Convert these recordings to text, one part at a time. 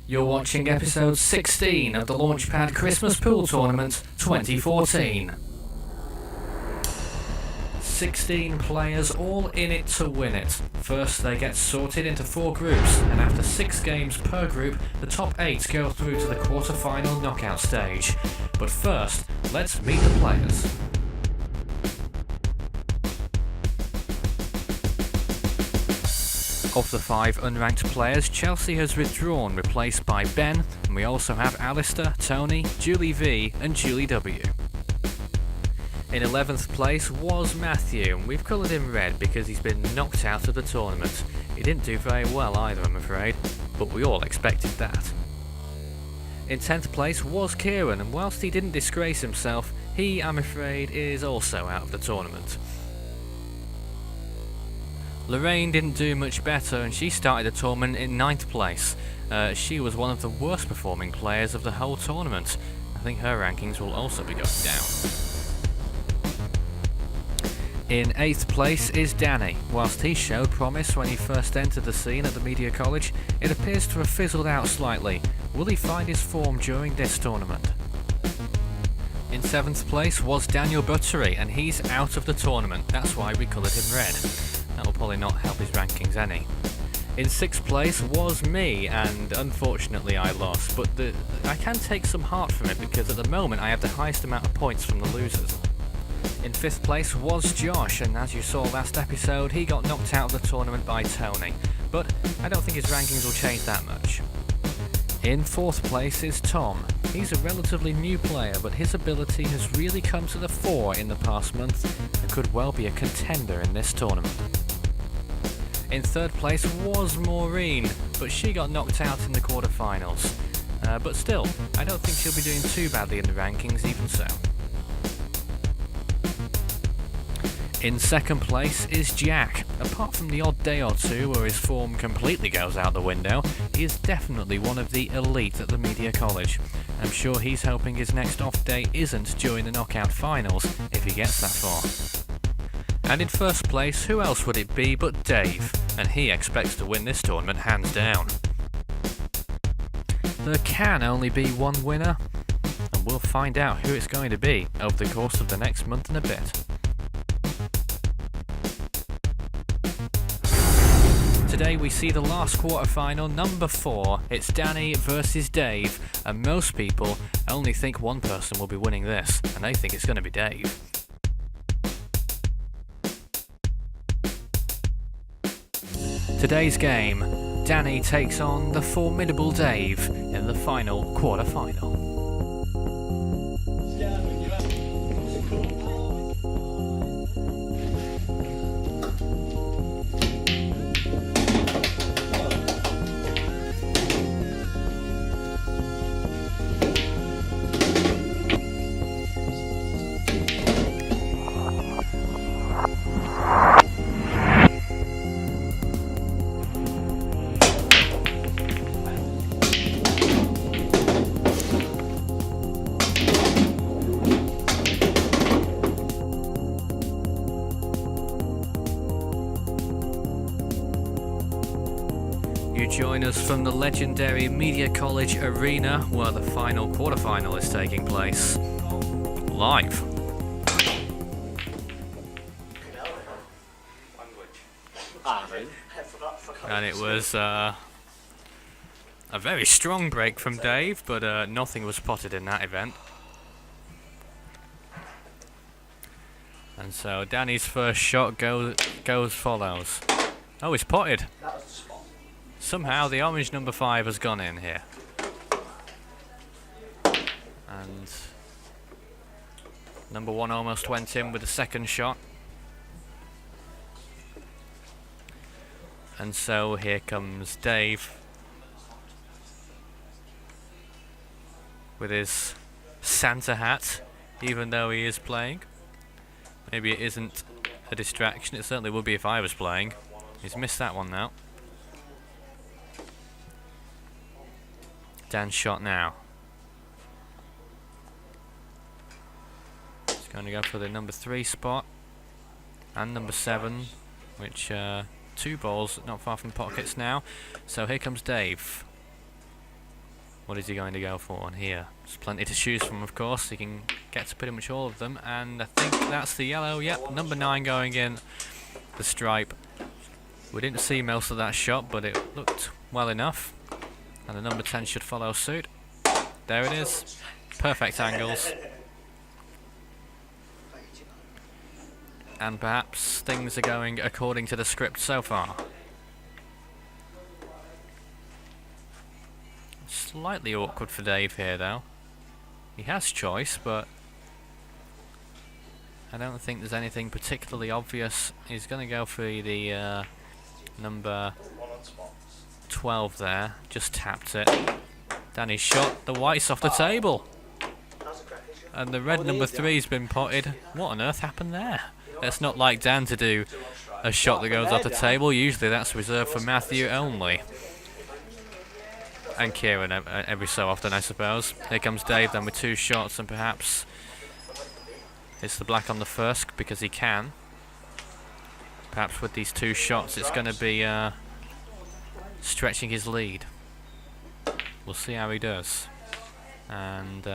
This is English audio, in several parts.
You're watching episode 16 of the Launchpad Christmas Pool Tournament 2014. 16 players all in it to win it. First they get sorted into 4 groups, and after 6 games per group, the top 8 go through to the quarter-final knockout stage. But first, let's meet the players. Of the 5 unranked players, Chelsea has withdrawn, replaced by Ben, and we also have Alistair, Tony, Julie V and Julie W. In 11th place was Matthew, and we've coloured him red because he's been knocked out of the tournament. He didn't do very well either, I'm afraid, but we all expected that. In 10th place was Kieran, and whilst he didn't disgrace himself, he, I'm afraid, is also out of the tournament. Lorraine didn't do much better, and she started the tournament in 9th place. She was one of the worst performing players of the whole tournament. I think her rankings will also be going down. In 8th place is Danny. Whilst he showed promise when he first entered the scene at the Media College, it appears to have fizzled out slightly. Will he find his form during this tournament? In 7th place was Daniel Buttery, and he's out of the tournament. That's why we coloured him red. That will probably not help his rankings any. In 6th place was me, and unfortunately I lost, but I can take some heart from it because at the moment I have the highest amount of points from the losers. In 5th place was Josh, and as you saw last episode, he got knocked out of the tournament by Tony, but I don't think his rankings will change that much. In 4th place is Tom. He's a relatively new player, but his ability has really come to the fore in the past month and could well be a contender in this tournament. In 3rd place was Maureen, but she got knocked out in the quarterfinals. But still, I don't think she'll be doing too badly in the rankings even so. In 2nd place is Jack. Apart from the odd day or two where his form completely goes out the window, he is definitely one of the elite at the Media College. I'm sure he's hoping his next off day isn't during the knockout finals, if he gets that far. And in 1st place, who else would it be but Dave? And he expects to win this tournament hands down. There can only be one winner, and we'll find out who it's going to be over the course of the next month and a bit. Today we see the last quarter-final, number 4. It's Danny versus Dave, and most people only think one person will be winning this, and they think it's going to be Dave. Today's game, Danny takes on the formidable Dave in the final quarter-final. You join us from the legendary Media College Arena where the final quarterfinal is taking place. Live. And it was a very strong break from Dave, but nothing was spotted in that event. And so Danny's first shot goes follows. Oh, he's potted. Somehow the orange number 5 has gone in here. And number 1 almost went in with the second shot. And so here comes Dave with his Santa hat, even though he is playing. Maybe it isn't a distraction, it certainly would be if I was playing. He's missed that one now. Dan's shot now. He's going to go for the number 3 spot and number 7, which 2 balls not far from pockets now. So here comes Dave. What is he going to go for on here? There's plenty to choose from, of course. He can get to pretty much all of them, and I think that's the yellow. Yep, number 9 going in the stripe. We didn't see most of that shot, but it looked well enough, and the number 10 should follow suit. There it is. Perfect angles. And perhaps things are going according to the script so far. Slightly awkward for Dave here though. He has choice, but I don't think there's anything particularly obvious. He's going to go for the number 12 there. Just tapped it. Danny's shot the whites off the table. And the red number 3's been potted. What on earth happened there? It's not like Dan to do a shot that goes off the table. Usually that's reserved for Matthew only. And Kieran every so often, I suppose. Here comes Dave then with 2 shots, and perhaps hits the black on the first because he can. Perhaps with these 2 shots it's going to be stretching his lead. We'll see how he does. And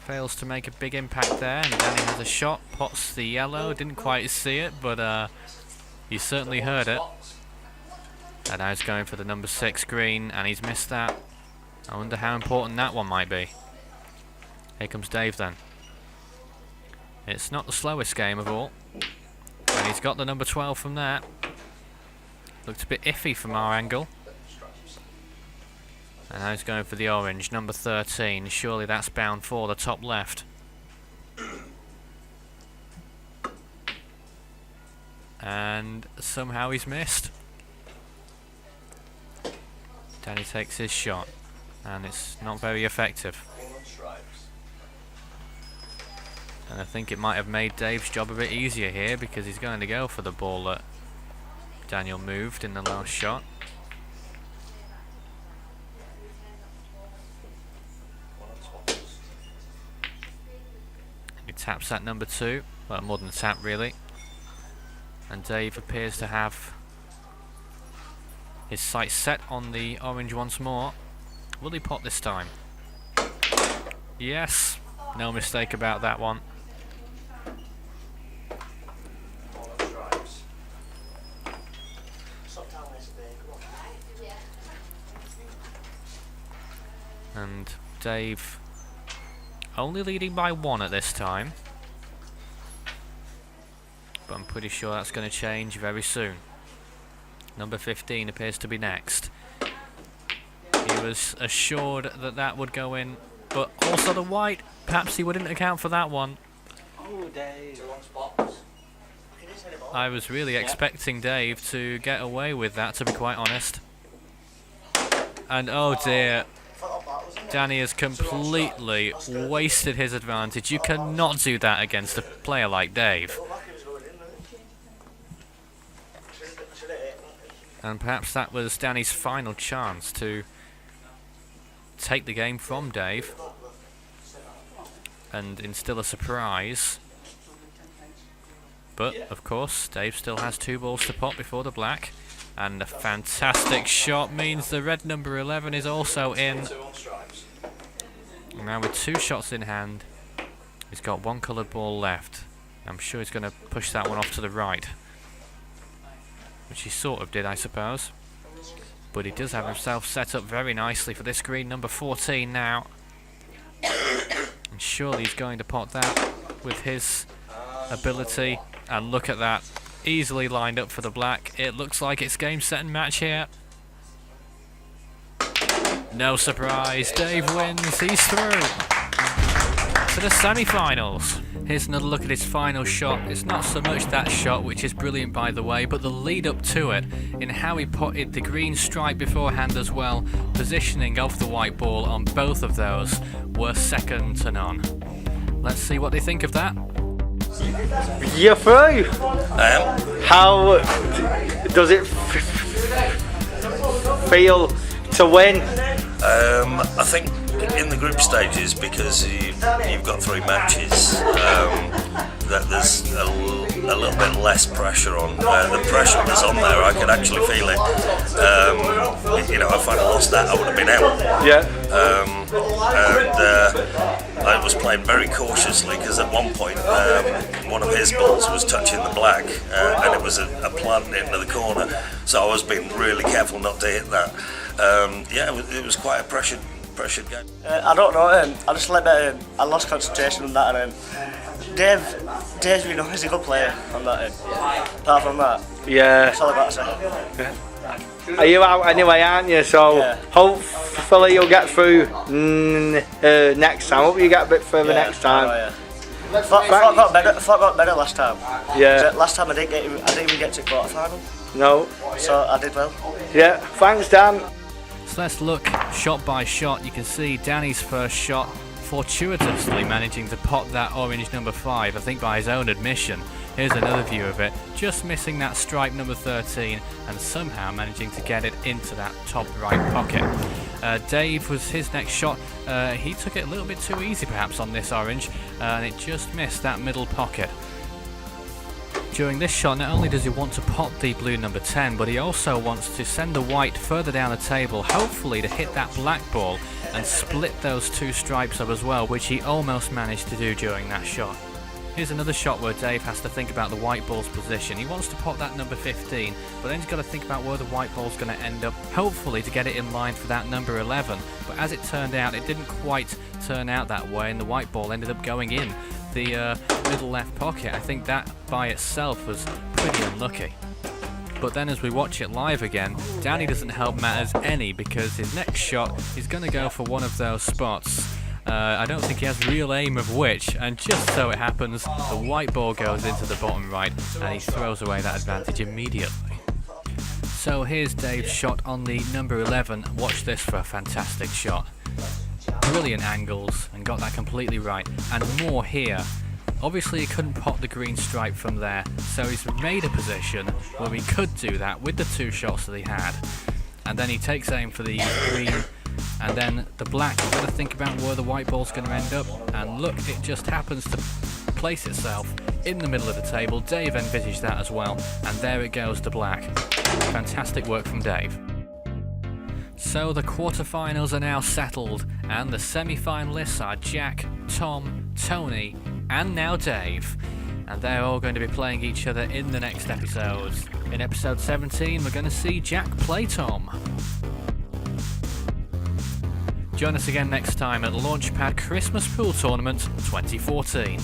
fails to make a big impact there, and Danny has a shot, pots the yellow, didn't quite see it, but he certainly heard it. And now he's going for the number 6 green, and he's missed that. I wonder how important that one might be. Here comes Dave then. It's not the slowest game of all. And he's got the number 12 from there. Looked a bit iffy from our angle. And now he's going for the orange, number 13. Surely that's bound for the top left. And somehow he's missed. Danny takes his shot, and it's not very effective. And I think it might have made Dave's job a bit easier here, because he's going to go for the ball that Daniel moved in the last shot. He taps at number 2, well, more than a tap really. And Dave appears to have his sights set on the orange once more. Will he pot this time? Yes, no mistake about that one. And Dave only leading by 1 at this time, but I'm pretty sure that's going to change very soon. Number 15 appears to be next. He was assured that that would go in, but also the white. Perhaps he wouldn't account for that one. Oh, Dave. I was really expecting Dave to get away with that, to be quite honest. And oh dear, Danny has completely wasted his advantage. You cannot do that against a player like Dave. And perhaps that was Danny's final chance to take the game from Dave and instill a surprise. But, of course, Dave still has 2 balls to pot before the black. And a fantastic shot means the red number 11 is also in. And now with 2 shots in hand, he's got 1 coloured ball left. I'm sure he's going to push that one off to the right, which he sort of did, I suppose. But he does have himself set up very nicely for this green number 14 now. And surely he's going to pot that with his ability. And look at that, easily lined up for the black. It looks like it's game, set and match here. No surprise, Dave wins, he's through to the semi-finals. Here's another look at his final shot. It's not so much that shot, which is brilliant by the way, but the lead up to it, in how he potted the green stripe beforehand as well. Positioning of the white ball on both of those were second to none. Let's see what they think of that. You're through. How does it feel to win? I think in the group stages, because you've got 3 matches, that there's a little bit less pressure on. The pressure was on there, I could actually feel it. if I'd lost that, I would have been out. Yeah. I was playing very cautiously because at one point one of his balls was touching the black, and it was a plant into the corner, so I was being really careful not to hit that. It was quite a pressured game. I don't know. I just let I lost concentration on that, and Dave's he's a good player on that end. Apart from that, Yeah. that's all I got to say. Are you out anyway, aren't you? So Yeah. hopefully you'll get through next time. Hope you get a bit further next time. Thought got better last time. Yeah. Last time I didn't even get to quarter final. No. So I did well. Yeah. Thanks, Dan. So let's look shot by shot. You can see Danny's first shot fortuitously managing to pop that orange number 5, I think by his own admission. Here's another view of it, just missing that stripe number 13 and somehow managing to get it into that top right pocket. Dave was his next shot. He took it a little bit too easy perhaps on this orange, and it just missed that middle pocket. During this shot, not only does he want to pot the blue number 10, but he also wants to send the white further down the table, hopefully to hit that black ball and split those two stripes up as well, which he almost managed to do during that shot. Here's another shot where Dave has to think about the white ball's position. He wants to pot that number 15, but then he's got to think about where the white ball's going to end up, hopefully to get it in line for that number 11. But as it turned out, it didn't quite turn out that way, and the white ball ended up going in the middle left pocket. I think that by itself was pretty unlucky. But then as we watch it live again, Danny doesn't help matters any, because his next shot is going to go for one of those spots. I don't think he has real aim of which, and just so it happens, the white ball goes into the bottom right and he throws away that advantage immediately. So here's Dave's shot on the number 11. Watch this for a fantastic shot. Brilliant angles, and got that completely right, and more here. Obviously he couldn't pot the green stripe from there, so he's made a position where he could do that with the two shots that he had. And then he takes aim for the green, and then the black. You've got to think about where the white ball's going to end up, and look, it just happens to place itself in the middle of the table. Dave envisaged that as well, and there it goes to black. Fantastic work from Dave. So the quarterfinals are now settled, and the semi-finalists are Jack, Tom, Tony, and now Dave. And they're all going to be playing each other in the next episodes. In episode 17, we're going to see Jack play Tom. Join us again next time at Launchpad Christmas Pool Tournament 2014.